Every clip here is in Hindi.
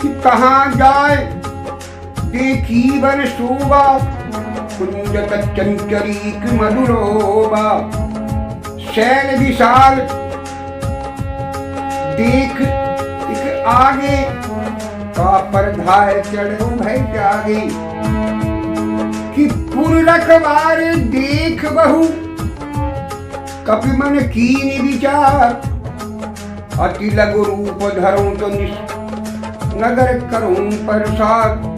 कि कहाँ जाए देखी वन शोभा, कुंजत चंचरीक मधुरोबा। शैल विशाल देख एक आगे, का परधाय चढ़ो भय त्यागे। कि पुर रखवार देख बहु, कपि मन कीन विचार। अति लघु रूप धरूं तो नगर करूं प्रसाद।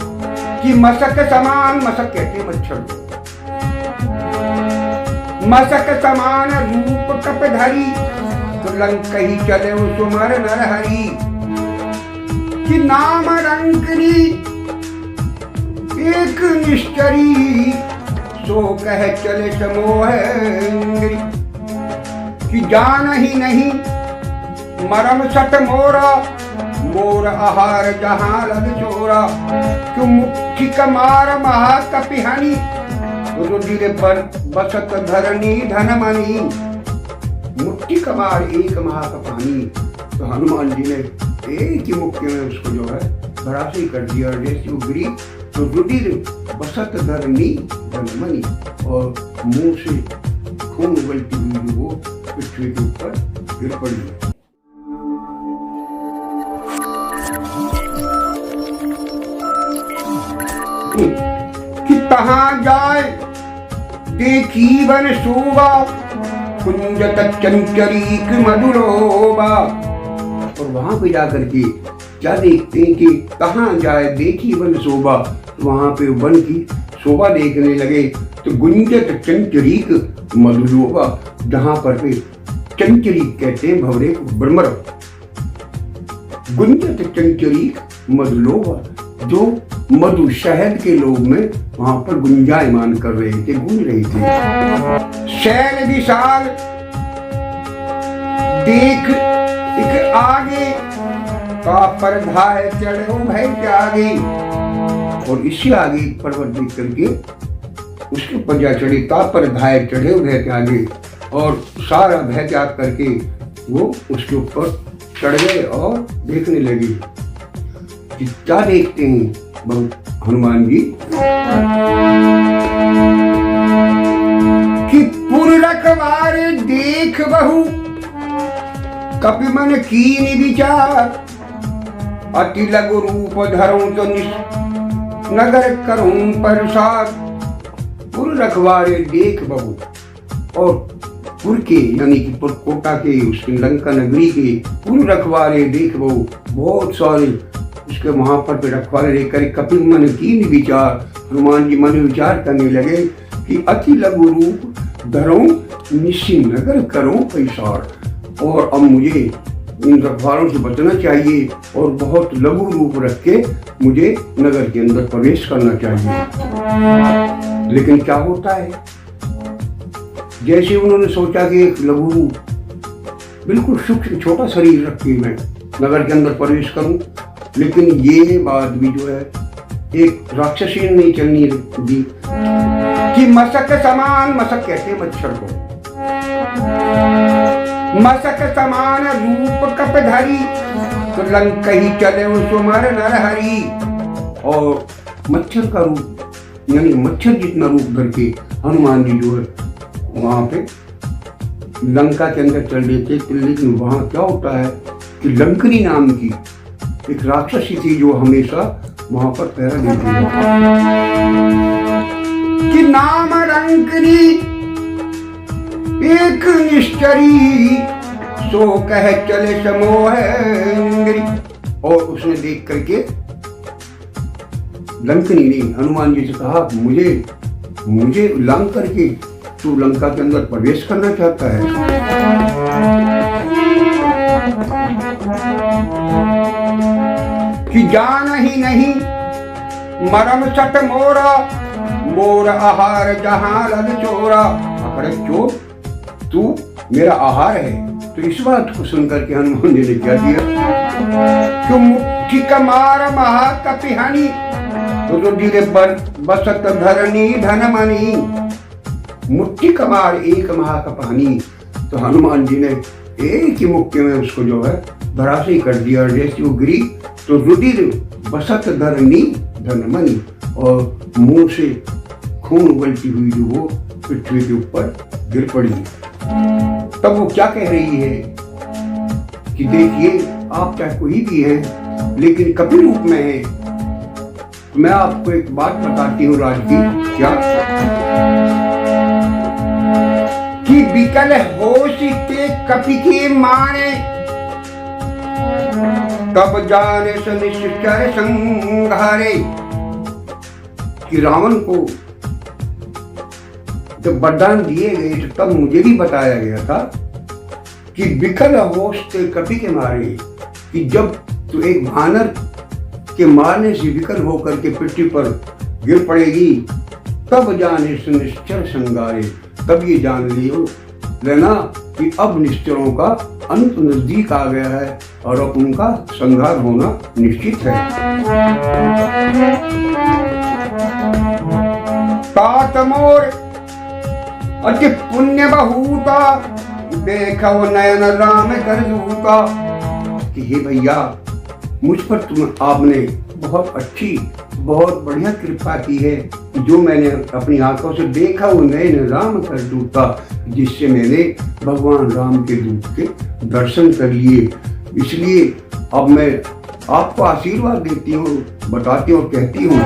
कि मसक समान, मसक कहते मच्छर को, मसक समान रूप कप धरी। तो लंक ही चले सुमर नरहरि। कि नाम रंकरी एक निश्चरी, सो कह चले समोह इंद्री। कि जान ही नहीं मरम सट मोरा, मोर आहार जहां लग चोरा। क्यों मुट्ठी कमार महाकपिहानी, रुधिर पर बसत धरनी धनमणि। मुट्ठी कमार एक महाकपानी। तो हनुमान जी ने एक ही मुक्ति में उसको जो है भरासी कर दिया। और जैसे वो गिरी तो रुधिर बसत धरनी धनमणि, और मुंह से खून उबलती हुई वो पृथ्वी के ऊपर गिर पड़ी। कि कहाँ जाए देखी वन शोभा, कुंजत चंचरीक मधुरोबा। और वहां पे जाकर के क्या देखते हैं कि कहाँ जाए देखी वन शोभा, वहां पे वन की शोभा देखने लगे। तो गुंजत चंचरीक मधुरोबा, जहां पर पे चंचरीक कहते हैं भंवरे भ्रमर। गुंजत चंचरीक मधुलोबा, जो मधु शहद के लोग में वहां पर गुंजायमान कर रहे थे, गूंज रहे थे। शैल विशाल देख एक आगे, का परधाय चढ़ो भय त्यागे। और इससे आगे पर्वत देख करके उसके ऊपर जा चढ़े, का परधाय चढ़े भय त्यागे। और सारा भय त्याग करके वो उसके ऊपर चढ़ गए और देखने लगे। क्या देखते हैं हनुमान जी? कि पुर रखवार देख बहु, कपि मन कीन विचार। अति लघु रूप धरूं तो नगर करूं प्रसाद। पुर रखवारे देख बहु, और पुर के यानी कि पुरकोटा के, उसके लंका नगरी के पुर रखवारे देख बहु, बहुत सारे उसके वहां पर रखवाले लेकर कपि मन कीन विचार। हनुमान जी मन विचार करने लगे कि अति लघु रूप धरूं निश्चि नगर करूं पैसार। और अब मुझे इन रखवालों से बचना चाहिए और बहुत लघु रूप रख के मुझे नगर के अंदर प्रवेश करना चाहिए। लेकिन क्या होता है, जैसे उन्होंने सोचा कि एक लघु रूप बिल्कुल सूक्ष्म छोटा शरीर रख के मैं नगर के अंदर प्रवेश करूं, लेकिन ये बात भी जो है एक राक्षसी ने नहीं चलनी दी। कि मसक समान, मसक कहते मच्छर को, मसक समान रूप कप धरी। तो लंक ही चले सुमर नरहरि। और मच्छर का रूप यानी मच्छर जितना रूप धर के हनुमान जी जो है वहां पे लंका के अंदर चल रहे थे। लेकिन वहां क्या होता है कि लंकनी नाम की एक राक्षसी थी जो हमेशा वहां पर पहरा देती है। कि नाम रंकनी एक निश्चरी, सो कह चले समोह इंद्री। और उसने देख करके लंकनी ने हनुमान जी से कहा, मुझे लंक करके तू लंका के अंदर प्रवेश करना चाहता है? कि जान ही नहीं मरम सट मोरा, मोर आहार जहां लग चोरा। अरे चोर, तू मेरा आहार है। तो इस बात को सुनकर के हनुमान जी ने क्या दिया? क्यों मुट्ठी कमार महाकपिहानी, रुधिर पर बसत धरनी धनमणि। मुट्ठी कमार एक महाकपानी। तो हनुमान जी ने एक ही मुक्के में उसको जो है धराशायी कर दिया। और जैसे वो गिरी तो रुधिर बसत धरनी धनमनी, और मुंह से खून उगलती हुई जो वो पृथ्वी के ऊपर गिर पड़ी। तब वो क्या कह रही है कि देखिए, आप चाहे कोई भी हैं लेकिन कपिल रूप में है। मैं आपको एक बात बताती हूँ राज की, क्या कि विकल होश के कपि के मारे, तब जाने निश्चर संघारे। कि रावण को जब वरदान दिए गए तो तब मुझे भी बताया गया था कि विकल होश के कपि के मारे, कि जब तो एक वानर के मारने से विकल होकर के पृथ्वी पर गिर पड़ेगी, तब जाने निश्चर संगारे, तब ये जान लियो लेना कि अब निश्चरों का अंत नजदीक आ गया है और अब उनका संहार होना निश्चित है। तात मोर अति पुण्य बहुता, देखो नयन राम कर दूता। कि हे भैया, मुझ पर आपने बहुत अच्छी, बहुत बढ़िया कृपा की है, जो मैंने अपनी आंखों से देखा वो नयन राम कर दूता, जिससे मैंने भगवान राम के दूत के दर्शन कर लिए। इसलिए अब मैं आपको आशीर्वाद देती हूँ, बताती हूँ और कहती हूँ,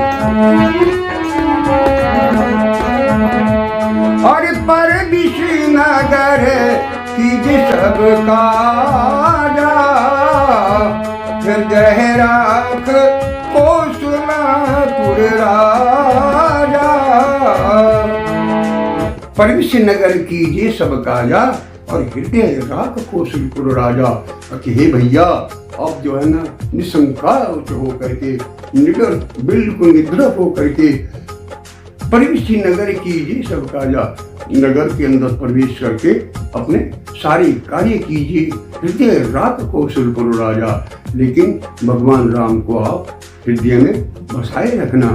और पर विश्वनगर की सब काजा, हृदय राख कौशलपुर राजा। परविश्य नगर कीजिए सब काजा, और हृदय राख कौशलपुर राजा। कि हे भैया, अब जो है ना निसंकोच हो करके, निडर, बिल्कुल निडर हो करके परविश्य नगर कीजिए सब काजा, नगर के अंदर प्रवेश करके अपने सारे कार्य कीजिए, हृदय राख कौशलपुर राजा। लेकिन भगवान राम को आप हृदय में बसाए रखना।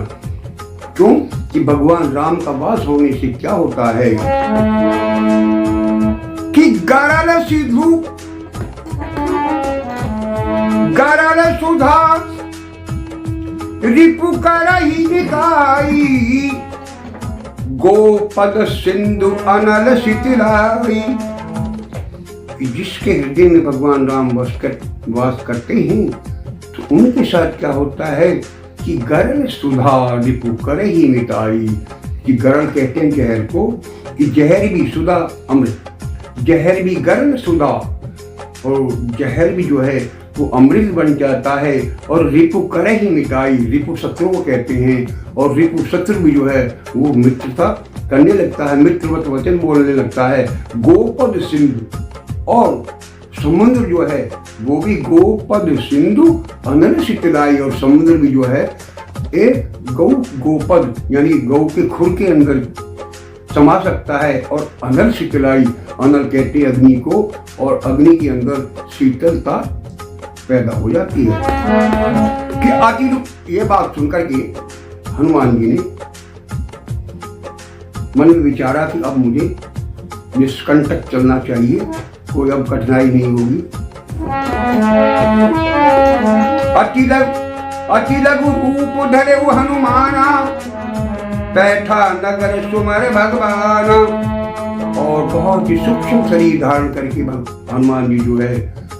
क्यों? कि भगवान राम का वास होने से क्या होता है कि गरल सिधु गरल सुधा रिपु करहि निकाई, गोपद सिंधु अनल शिथिलाई। जिसके हृदय में भगवान राम वास करते हैं तो उनके साथ क्या होता है कि गरल सुधा रिपु करहि मिटाई। कि गरल कहते हैं जहर को, कि जहर भी सुधा अमृत, जहर भी गरल सुधा, और जहर भी जो है वो अमृत बन जाता है। और रिपु करहि मिटाई, रिपु शत्रु को कहते हैं, और रिपु शत्रु भी जो है वो मित्रता करने लगता है, मित्रवत वचन बोलने लगता है। गोपद सिंधु, और समुद्र जो है वो भी गोपद सिंधु अनल शीतलाई, और समुद्र भी जो है एक गोपद यानी गौ के खुर के अंदर समा सकता है। और अनल शीतलाई, अनल कहते अग्नि को, और अग्नि के अंदर शीतलता पैदा हो जाती है। कि आखिर ये बात सुनकर के हनुमान जी ने मन में विचारा कि अब मुझे निष्कंटक चलना चाहिए, कोई अब कठिनाई नहीं होगी। अति लघु रूप धरे वो हनुमाना, बैठा नगर सुमर भगवाना। और बहुत ही सूक्ष्म शरीर धारण करके हनुमान जी जो है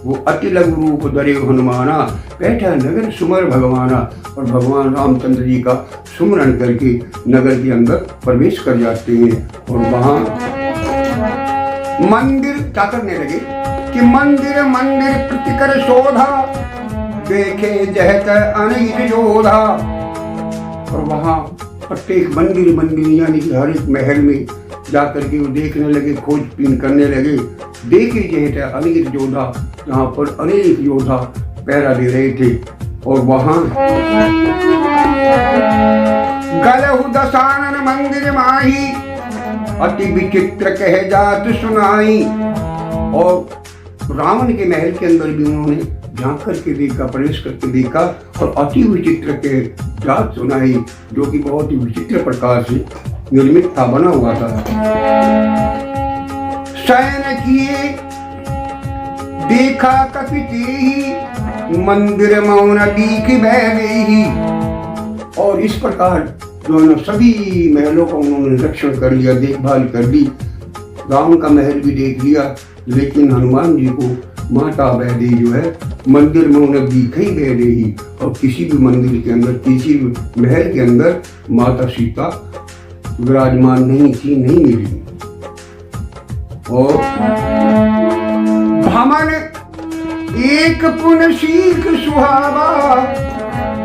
वो अति लघु रूप धरे वो हनुमाना, बैठा नगर सुमर भगवाना। और भगवान रामचंद्र जी का सुमरण करके नगर के अंदर प्रवेश कर जाते हैं। और वहाँ मंदिर क्या करने लगे कि मंदिर मंदिर प्रतिकर शोधा, देखे जहत अनेक योधा। और वहाँ प्रत्येक मंदिर मंदिर यानी कि हर एक महल में जाकर के वो देखने लगे, खोजबीन करने लगे। देखे जहत अनेक योधा, जहाँ पर अनेक योद्धा पहरा दे रहे थे। और वहाँ गलहु दशानन मंदिर माही, अति विचित्र कह जात सुनाई। और रावण के महल के अंदर भी उन्होंने झांक करके देखा, प्रवेश करके देखा, और अति विचित्र के जात सुनाई, जो कि बहुत ही विचित्र प्रकार से निर्मित था, बना हुआ था। शयन किए देखा कपितेहि, मंदिर मौन दीख बैदेही। और इस प्रकार जो है ना सभी महलों का उन्होंने रक्षण कर लिया, देखभाल कर ली। राम का महल भी देख लिया, लेकिन हनुमान जी को माता बैदेही जो है मंदिर मौन दीख ही बैदेही। और किसी भी मंदिर के अंदर, किसी भी महल के अंदर माता सीता विराजमान नहीं थी, नहीं मिली। और भमन एक पुन सीख सुहावा,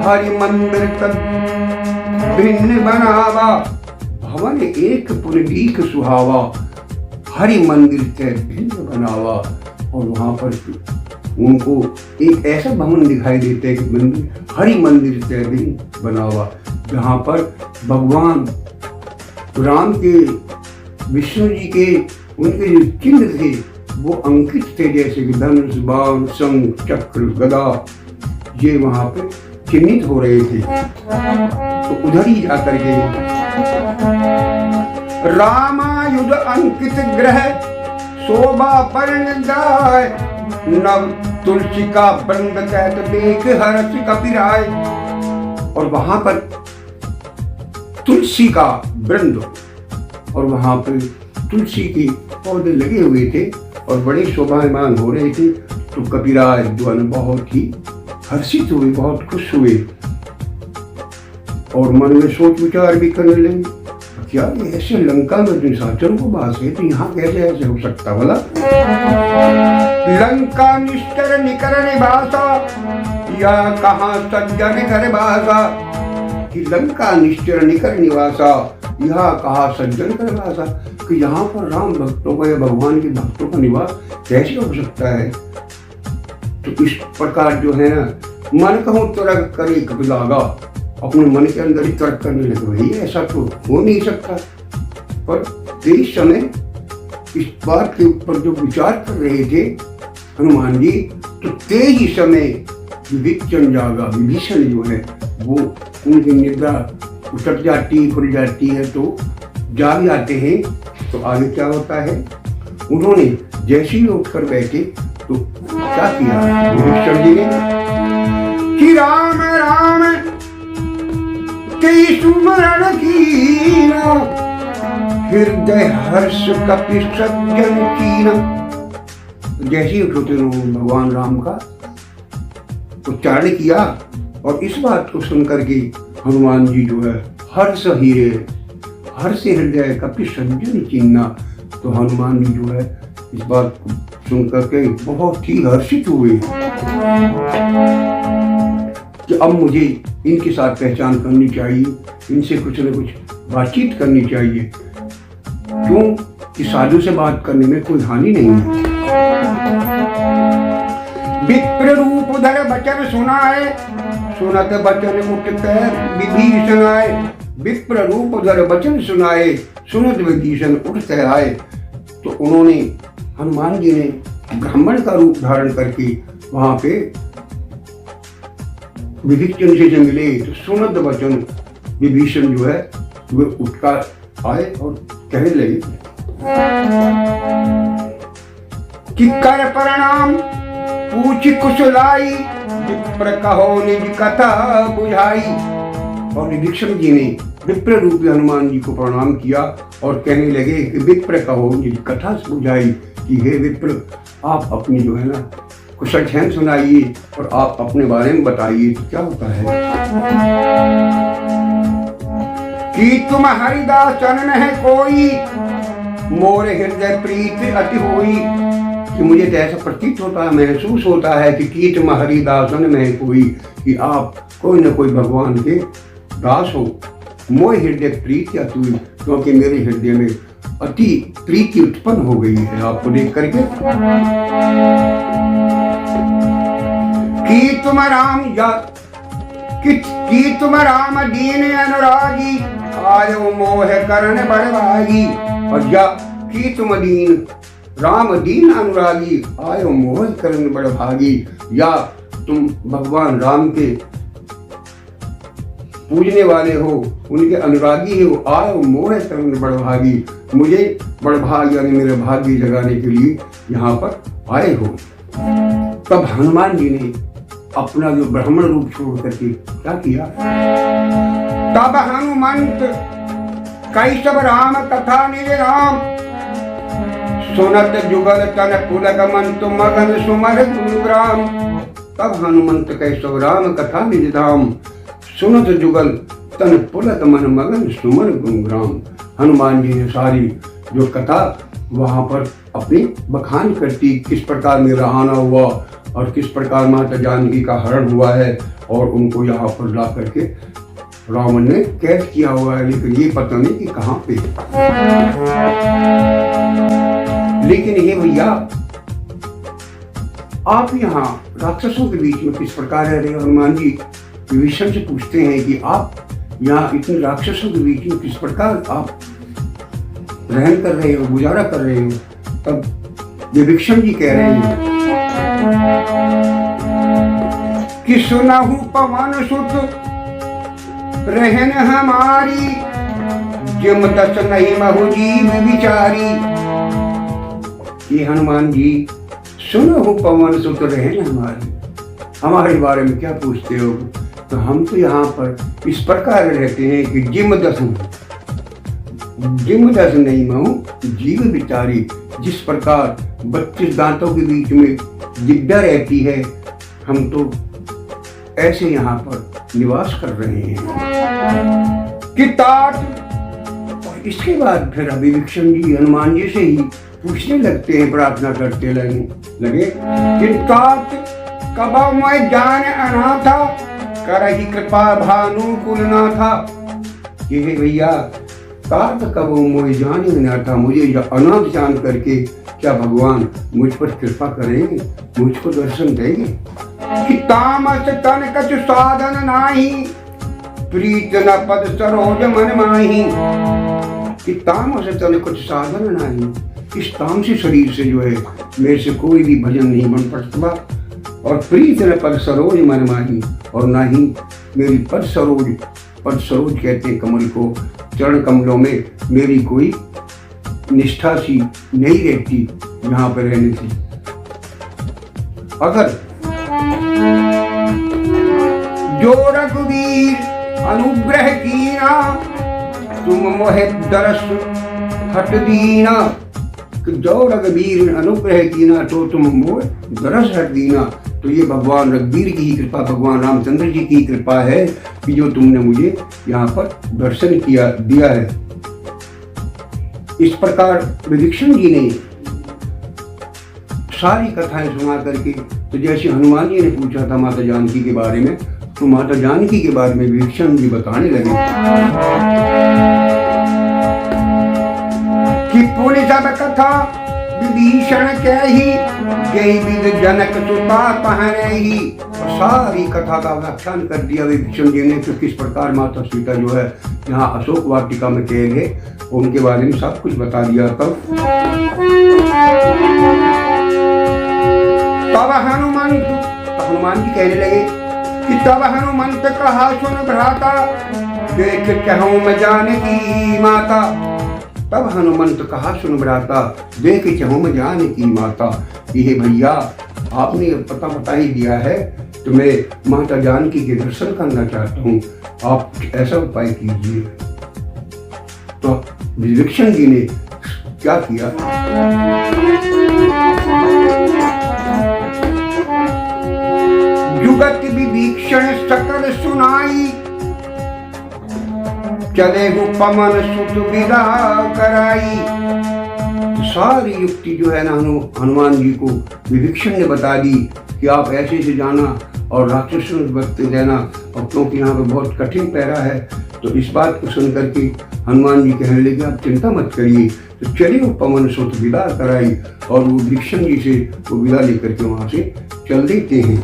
हरि मंदिर तक भिन्न बनावा। भवन एक पुन दीख सुहावा, हरि मंदिर के भिन्न बनावा। और वहां पर उनको एक ऐसा भवन दिखाई देता है कि मंदिर हरि मंदिर के भिन्न बनावा, जहाँ पर भगवान राम के, विष्णु जी के, उनके जो चिन्ह थे वो अंकित थे, जैसे कि धनुष, बाण, शंख, चक्र, गदा, ये वहां पे चिन्हित हो रहे थे। तो उधर ही जाकर के रामायुध अंकित ग्रह शोभा परिणदाय, नव तुलसी का वृंद कहत देख हर्ष कपिराय। और वहां पर तुलसी का वृंद, और वहां पर तुलसी के पौधे लगे हुए थे और बड़े शोभायमान हो रहे थे। तो कपिराज जो है बहुत ही हर्षित हुए, बहुत खुश हुए और मन में सोच विचार भी करने लगे, क्या ये ऐसे लंका में निशाचरों को बास है, तो यहाँ कैसे ऐसे हो सकता भला। लंका निष्ठर निकर निवासा, या कहाँ सज्जन घर बासा। कि लंका निष्ठर निकर निवासा, यह कहा सज्जन कर निवासा, कि यहाँ पर राम भक्तों का या भगवान के भक्तों का निवास कैसे हो सकता है। तो इस प्रकार जो है ना, मन कहूँ तर्क करे कपिलागा, अपने मन के अंदर ही तर्क करने लगे, भाई ऐसा तो हो नहीं सकता। पर तेज समय इस बात के ऊपर जो विचार कर रहे थे हनुमान जी, तो तेज समय विभीषण जागा। विभीषण जो है वो उनकी निद्रा उतर जाती, खुल जाती है, तो जाग जाते हैं। तो आगे क्या होता है, उन्होंने जैसे ही उठकर बैठे तो क्या किया विभीषण जी ने, कि राम राम कई सुमरण कीना, हृदय हर्ष कपि सज्जन कीना। जैसे ही उठते भगवान राम का उच्चारण किया, और इस बात को सुनकर के हनुमान जी जो है हर्ष हीरे, हर्ष हृदय कपि सज्जन कीना। तो हनुमान जी जो है इस बात को सुनकर के बहुत ही हर्षित हुए कि अब मुझे इनके साथ पहचान करनी चाहिए, इनसे कुछ न कुछ बातचीत करनी चाहिए। क्यों कि साधु से बात करने में कोई हानि नहीं है। विप्र रूप धर बचन सुनाए, सुनत बचन उठते विभीषण आए। विप्र रूप धर बचन सुनाए, सुनत विभीषण उठते आए। तो उन्होंने, हनुमान जी ने ब्राह्मण का रूप धारण करके वहां पे विभीषण से मिले। तो सुनत वचन विभीषण जो है वे उठकर आए और कहने लगे कि कर प्रणाम पूछ कुशलाई, विप्र कहो निज कथा बुझाई। और विभीषण जी ने विप्र रूपी हनुमान जी को प्रणाम किया और कहने लगे कि विप्र कहो निज कथा बुझाई, कि हे विप्र आप अपनी जो है ना कुशल क्षेम सुनाइए और आप अपने बारे में बताइए। तो क्या होता है कि तुम हरिदास चरण है कोई, मोर हृदय प्रीत अति होई। कि मुझे तो ऐसा प्रतीत होता है, महसूस होता है कि कीट में हरिदासन में कोई, कि आप कोई न कोई भगवान के दास हो। मोर हृदय प्रीति अति हुई, क्योंकि मेरे हृदय में अति प्रीति उत्पन्न हो गई है आपको देख करके। कि तुम राम या कि तुम राम दीन अनुरागी, आयो मोह करण बड़भागी। और या कि तुम दीन राम दीन अनुरागी, आयो मोह करण बड़भागी। या तुम भगवान राम के पूजने वाले हो, उनके अनुरागी हो, आयो मोह करण बड़भागी। मुझे बड़भाग यानी मेरे भाग्य जगाने के लिए यहाँ पर आए हो। तब हनुमान जी ने अपना जो ब्राह्मण रूप छोड़ करके क्या किया। तब हनुमंत कैसव राम कथा निज राम, सुनत जुगल तन पुलक मंत मगन सुमर गुरुग्राम। तब हनुमंत कैसव राम कथा निज धाम, सुनत जुगल तन पुलक मन मगन सुमर गुरुग्राम। हनुमान जी ने सारी जो कथा वहां पर अपनी बखान करती, किस प्रकार मेरा आना हुआ और किस प्रकार माता जानकी का हरण हुआ है और उनको यहाँ पर ला करके रावण ने कैद किया हुआ है, लेकिन ये पता नहीं कि कहाँ पे। लेकिन ये भैया आप यहाँ राक्षसों के बीच में किस प्रकार रह रहे हो। हनुमान जी विभीषण से पूछते हैं कि आप यहाँ इतने राक्षसों के बीच में किस प्रकार आप रहन कर रहे हो, गुजारा कर रहे हो। तब विभीषण जी कह रहे हैं कि सुनहु पवन सुत रहन हमारी, जिम दस नहीं महु जीव विचारी। ये हनुमान जी सुनहु पवन सुत रहन हमारी, हमारे बारे में क्या पूछते हो। तो हम तो यहाँ पर इस प्रकार रहते हैं कि जिम दस नहीं महु जीव विचारी। जिस प्रकार 32 दांतों के बीच में जिद्दा रहती है, हम तो ऐसे यहाँ पर निवास कर रहे हैं कि तात। और इसके बाद फिर विभीषण जी हनुमान जी से ही पूछने लगते हैं, प्रार्थना करते लगे कि तात कब मैं जान अनाथा, करहि कृपा भानु कुलनाथा। ये भैया तात कब मैं जान अनाथा, मुझे अनाथ जान करके क्या भगवान मुझ पर कृपा करेंगे, मुझको दर्शन देंगे। कि तामस तन कछु साधन नाही, प्रीत न पद सरोज मन माही। कि तामस तन कुछ साधन नाही, इस तामसी शरीर से जो है मेरे से कोई भी भजन नहीं बन पड़ता। और प्रीत न पद सरोज मन माही, और ना ही मेरी पद सरोज कहते हैं कमल को, चरण कमलों में मेरी कोई निष्ठा सी नहीं रहती यहाँ पर रहने से। अगर जो रघुवीर अनुग्रह कीना, तुम मोहे दरस हट दीना। जो रघुवीर अनुग्रह कीना, तो तुम मोहे दरस हट दीना। तो ये भगवान रघुवीर की ही कृपा, भगवान रामचंद्र जी की कृपा है कि जो तुमने मुझे यहाँ पर दर्शन दिया है। इस प्रकार विभीषण जी ने सारी कथाएं सुना करके, तो जैसे हनुमान जी ने पूछा था माता जानकी के बारे में, तो माता जानकी के बारे में विभीषण जी बताने लगे कि पूरी सब कथा विभीषण कही, जय विद जनक सुता पहनहि। सारी कथा का व्याख्यान कर दिया विभीषण जी ने, तो किस प्रकार माता सीता जो है यहाँ अशोक वाटिका में कैद है, उनके बारे में सब कुछ बता दिया। तब हनुमान जी कहने लगे कि तब हनुमंत कहा सुन भ्राता, देख कहूँ मैं जानकी माता। तब हनुमंत कहा सुन भ्राता, देख कहूँ मैं जानकी माता। ये भैया आपने पता बता ही दिया है, तो मैं माता जानकी के दर्शन करना चाहता हूँ, आप ऐसा उपाय कीजिए। तो विभीषण जी ने क्या किया, जुगत विभीषण सकल सुनाई, चले हो पवन सुत विदा कराई। सारी युक्ति जो है ना हनुमान जी को विभीषण ने बता दी कि आप ऐसे से जाना और राक्षसों से बचते रहना, और क्योंकि यहाँ पे बहुत कठिन पैरा है। तो इस बात को सुन करके हनुमान जी कहने लगे आप चिंता मत करिए। तो चलिए वो पवन सुत विदा कराई, और वो विभीषण जी से वो विदा लेकर के वहाँ से चल देते हैं।